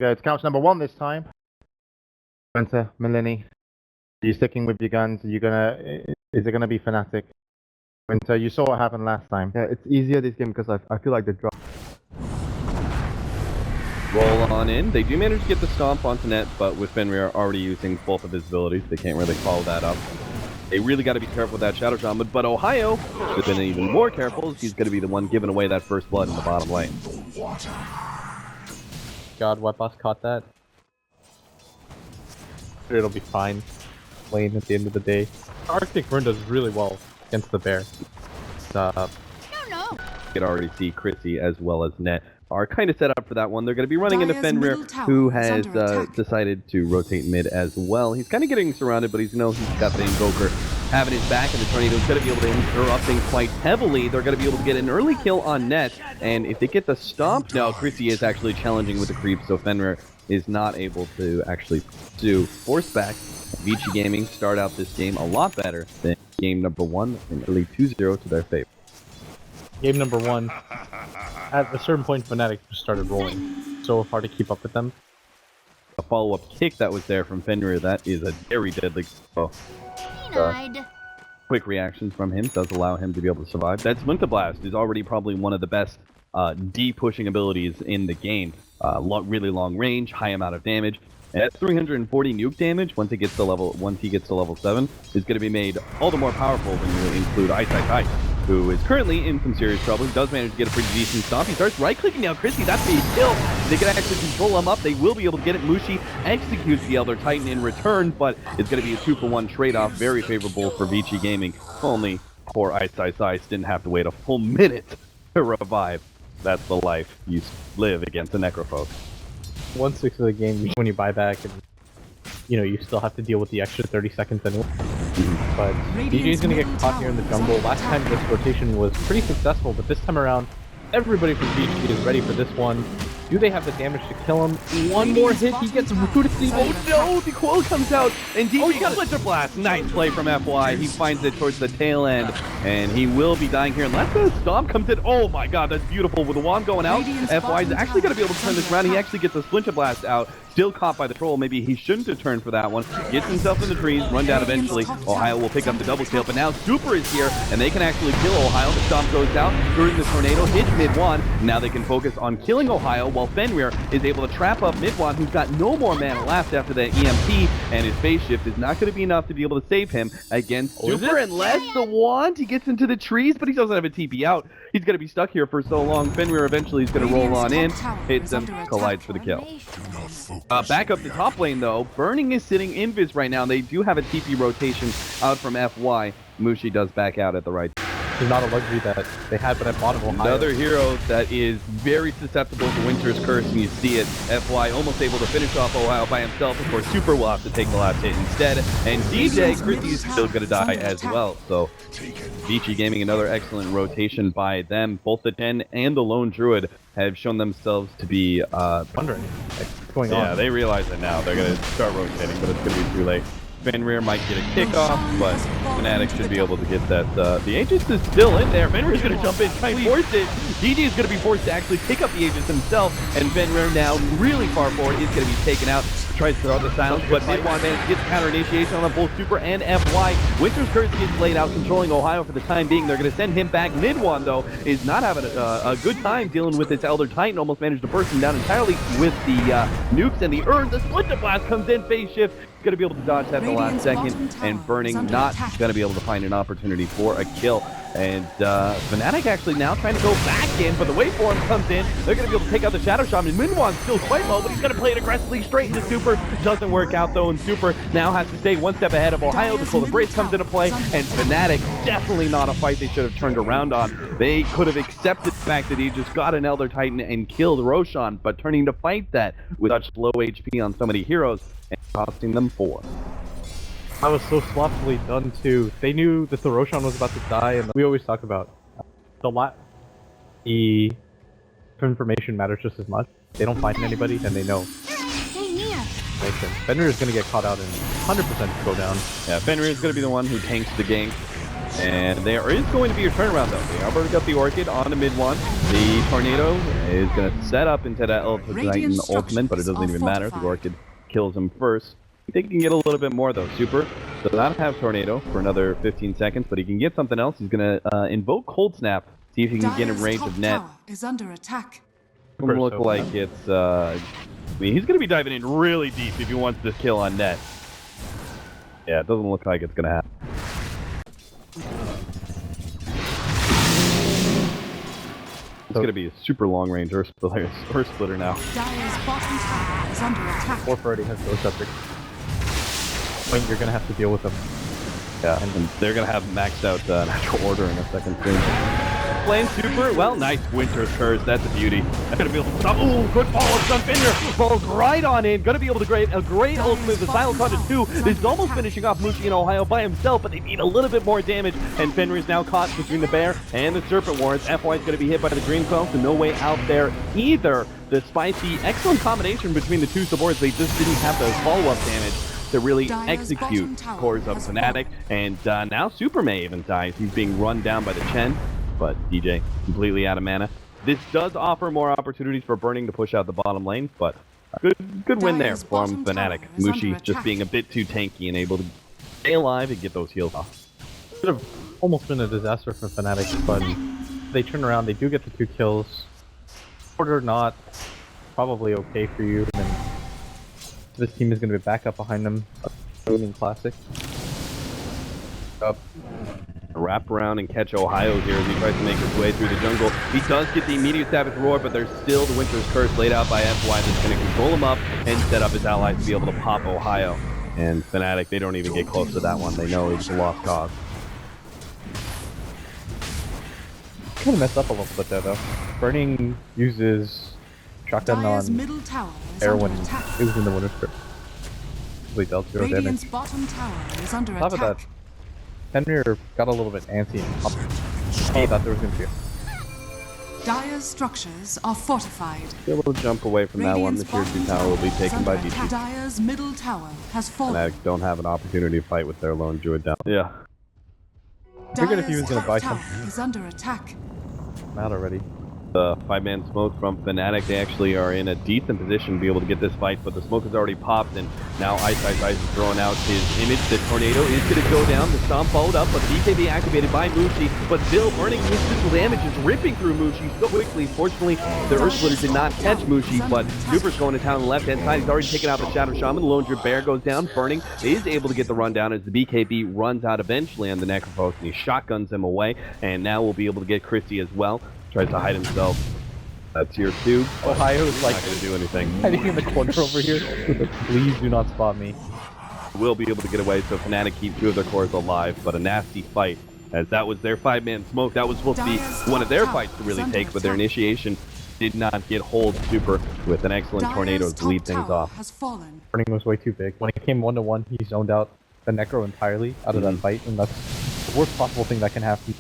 Yeah, it's couch number 1 this time. Winter, Melini. Are you sticking with your guns? Are you gonna? Is it gonna be Fnatic? Winter, you saw what happened last time. Yeah, it's easier this game because I feel like the drop. Roll on in. They do manage to get the stomp onto net, but with Fenrir already using both of his abilities, they can't really follow that up. They really got to be careful with that Shadow Shaman, but Ohio should have been even more careful. He's going to be the one giving away that first blood in the bottom lane. God, Webboss caught that. It'll be fine. Lane at the end of the day. Arctic Burn does really well against the bear. You can already see Chrissy as well as Net are kind of set up for that one. They're going to be running into Fenrir, who has decided to rotate mid as well. He's kind of getting surrounded, but he's got the INVOKER having his back, and the Tornado's going to be able to interrupt things quite heavily. They're going to be able to get an early kill on Net, and if they get the stomp, now Chrissy is actually challenging with the creep, so Fenrir is not able to actually do force back. Vici Gaming start out this game a lot better than game number 1, and early 2-0 to their favor. Game number 1, at a certain point, Fnatic just started rolling. So hard to keep up with them. A follow-up kick that was there from Fenrir, that is a very deadly throw. Quick reactions from him does allow him to be able to survive. That Splinter Blast is already probably one of the best D-pushing abilities in the game. Really long range, high amount of damage. And at 340 nuke damage, once he gets to level 7, is going to be made all the more powerful when you include Ice, who is currently in some serious trouble. He does manage to get a pretty decent stomp. He starts right-clicking now Chrissy. That's a kill. They can actually control him up. They will be able to get it. Mushi executes the Elder Titan in return, but it's going to be a 2-for-1 trade-off. Very favorable for Vici Gaming. Only poor Ice didn't have to wait a full minute to revive. That's the life you live against the Necrophobe. 1/6 of the game when you buy back, and you still have to deal with the extra 30 seconds anyway. But DJ's gonna get caught here in the jungle. Last time this rotation was pretty successful, but this time around, everybody from Vici is ready for this one. Do they have the damage to kill him? One more hit, he gets rooted. Oh no, the coil comes out, and DJ got Splinter Blast. Nice play from FY. He finds it towards the tail end, and he will be dying here unless the stomp comes in. Oh my god, that's beautiful. With the wand going out, FY is actually going to be able to turn this around. He actually gets a Splinter Blast out. Still caught by the troll. Maybe he shouldn't have turned for that one. Gets himself in the trees, run down eventually. Ohio will pick up the double kill, but now Super is here, and they can actually kill Ohio. The stomp goes out during the tornado, hits mid-1. Now they can focus on killing Ohio, while Fenrir is able to trap up mid-1, who's got no more mana left after the EMP, and his phase shift is not going to be enough to be able to save him against Super, unless the wand, he gets into the trees, but he doesn't have a TP out. He's going to be stuck here for so long. Fenrir eventually is going to roll on in, hits him, collides for the kill. Back up the top lane, though. Burning is sitting invis right now. They do have a TP rotation out from FY. Mushi does back out at the right. It's not a luxury that they had, but at bottom of Ohio. Another hero that is very susceptible to Winter's Curse, and you see it. FY almost able to finish off Ohio by himself. Of course, Super will have to take the last hit instead. And DJ, Chrissy's still going to die as well. So, Vici Gaming, another excellent rotation by them. Both the 10 and the Lone Druid have shown themselves to be wondering what's going on. Yeah, they realize it now. They're going to start rotating, but it's going to be too late. Fenrir might get a kickoff, but Fnatic should be able to get that. The Aegis is still in there. Fenrir's going to jump in, try and force it. DJ is going to be forced to actually pick up the Aegis himself, and Fenrir now really far forward is going to be taken out. Tries to throw the silence, but mid-1 managed to get the counter initiation on both Super and FY. Winter's Curse gets laid out, controlling Ohio for the time being. They're going to send him back. Mid-1, though, is not having a good time dealing with this Elder Titan. Almost managed to burst him down entirely with the nukes and the urn. The Splinter Blast comes in, phase shift. Going to be able to dodge that at the last second, and Burning not going to be able to find an opportunity for a kill. And Fnatic actually now trying to go back in, but the waveform comes in. They're going to be able to take out the Shadow Shaman. Minwan's still quite low, but he's going to play it aggressively straight into Super. Doesn't work out, though, and Super now has to stay one step ahead of Ohio before the Brace comes into play. And Fnatic, definitely not a fight they should have turned around on. They could have accepted the fact that he just got an Elder Titan and killed Roshan, but turning to fight that with such low HP on so many heroes and costing them 4. That was so sloppily done too. They knew that the Roshan was about to die, and we always talk about the information matters just as much. They don't find anybody, and they know. Makes sense. Fenrir is going to get caught out and 100% go down. Yeah, Fenrir is going to be the one who tanks the gank. And there is going to be a turnaround though. They already got the Orchid on the mid one. The Tornado is going to set up into that Titan ultimate, but it doesn't even matter. The Orchid kills him first. I think he can get a little bit more though. Super does not have Tornado for another 15 seconds, but he can get something else. He's going to invoke Cold Snap, see if he can get in range of net. Is under attack. Doesn't look like it's... I mean, he's going to be diving in really deep if he wants this kill on net. Yeah, it doesn't look like it's going to happen. It's going to be a super long-range Earth Splitter now. Dire's bottom tower is under attack. Warp already has Ghost Scepter. Wayne, you're gonna have to deal with them. Yeah, and they're going to have maxed out natural order in a second soon. Playing super, well, nice Winter's Curse, that's a beauty. That's going to be able to stop, ooh, good follow-up, Sun Fender, falls right on in, going to be able to create a great ultimate, the Silent Content 2, this is almost finishing off Mushi in Ohio by himself, but they need a little bit more damage, and Fenrir's now caught between the Bear and the Serpent Wards. FY is going to be hit by the Green Quell, so no way out there either, despite the excellent combination between the two supports. They just didn't have the follow-up damage to really execute cores of Fnatic, and now Super May even dies. He's being run down by the Chen, but DJ completely out of mana. This does offer more opportunities for Burning to push out the bottom lane, but good win there from Fnatic. Mushi just being a bit too tanky and able to stay alive and get those heals off. Could have almost been a disaster for Fnatic, but they turn around, they do get the 2 kills. Order not probably okay for you, and this team is going to be back up behind them. Winning classic. Wrap around and catch Ohio here as he tries to make his way through the jungle. He does get the immediate Savage Roar, but there's still the Winter's Curse laid out by FY that's going to control him up and set up his allies to be able to pop Ohio. And Fnatic, they don't even get close to that one. They know it's a lost cause. Kind of messed up a little bit there, though. Burning uses shotgun on middle tower is air under when attack. it was in the Winter's Curse. Really dealt 0 Radiant's damage. bottom tower is under On top of that, attack. Fenrir got a little bit antsy and up. I thought there was going to be a... Dire's structures are fortified. Be able to jump away from that one. The tier 2 tower will be taken by Vici. Vici. Dire's middle tower has fallen. Fnatic don't have an opportunity to fight with their lone druid down. Yeah. Figured if he Dire's was gonna top buy tower something. is under attack. I'm out already. The 5-man smoke from Fnatic, they actually are in a decent position to be able to get this fight, but the smoke has already popped, and now Ice is throwing out his image. The Tornado is going to go down, the Stomp followed up, but the BKB activated by Mushi, but still Burning his physical damage is ripping through Mushi so quickly. Fortunately, the Earth Splitter did not catch Mushi, but Super's going to town on the left-hand side. He's already taken out the Shadow Shaman. The Lone Druid Bear goes down. Burning is able to get the rundown as the BKB runs out eventually on the Necrophos, and he shotguns him away, and now we'll be able to get Christie as well. Tries to hide himself. Tier 2. Ohio is like, not going to do anything. hiding in the corner over here. Please do not spot me. Will be able to get away, so Fnatic keep 2 of their cores alive, but a nasty fight, as that was their 5-man smoke. That was supposed to be one of their fights to really take, but their initiation did not get hold super with an excellent Tornado to lead things off. Burning was way too big. When it came 1-1, he zoned out the Necro entirely out of that fight, and that's the worst possible thing that can happen,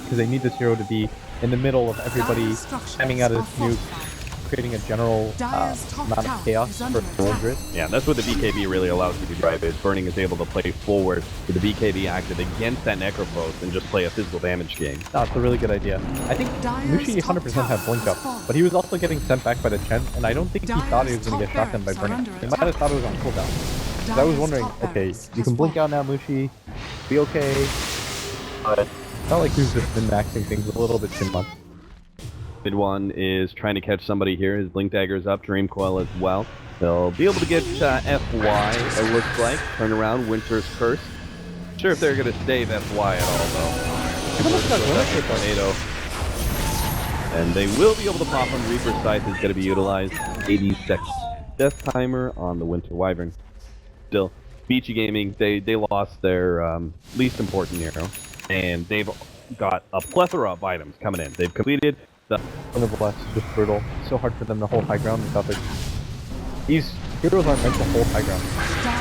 because they need this hero to be in the middle of everybody spamming out his nuke, creating a general amount of chaos for Mildred. Yeah, that's what the BKB really allows you to drive is Burning is able to play forward with the BKB active against that Necrophos and just play a physical damage game. That's a really good idea. I think Mushi 100% had Blink Up, but he was also getting sent back by the Chen, and I don't think he thought he was going to get shotgunned by Burning. He might have thought it was on cooldown. So I was wondering, okay, you can blink out now, Mushi, be okay, but not like he's just been maxing things a little bit too much. Mid one is trying to catch somebody here. His Blink Dagger's up, Dream Coil as well. They'll be able to get FY, it looks like. Turn around, Winter's Curse. Not sure if they're going to save FY at all, though. Tornado. And they will be able to pop him. Reaper's Scythe is going to be utilized. 80 seconds. Death timer on the Winter Wyvern. Still, Vici Gaming, they lost their least important hero. And they've got a plethora of items coming in. They've completed the... Blast is just brutal. It's so hard for them to hold high ground without their... He's Heroes aren't meant to hold high ground.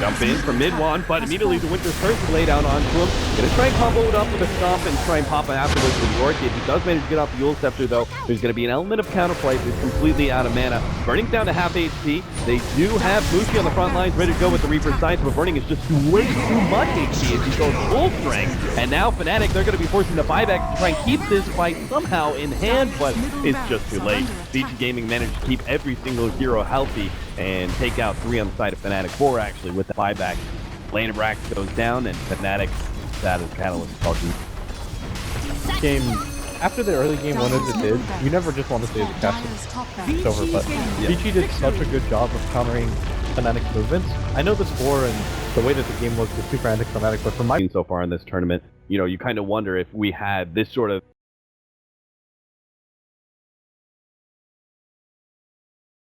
Jump in from mid one, but immediately the Winter starts to lay down onto him. Gonna try and combo it up with a stomp and try and pop it afterwards with York. If he does manage to get off the Yule Scepter though, there's gonna be an element of counterplay. He's completely out of mana. Burning's down to half HP. They do have Mushi on the front lines ready to go with the Reaper Science, but Burning is just way too much HP as he goes full strength. And now Fnatic, they're gonna be forcing the buyback to try and keep this fight somehow in hand, but it's just too late. Vici Gaming managed to keep every single hero healthy and take out 3 on the side of Fnatic, 4 actually with the buyback. Lane of Rax goes down and Fnatic, that is Catalyst talking. Game, after the early game went as it did, you never just want to say the cast over, but Vici did such a good job of countering Fnatic's movements. I know the score and the way that the game was too frantic Fnatic, but from my so far in this tournament, you know, you kind of wonder if we had this sort of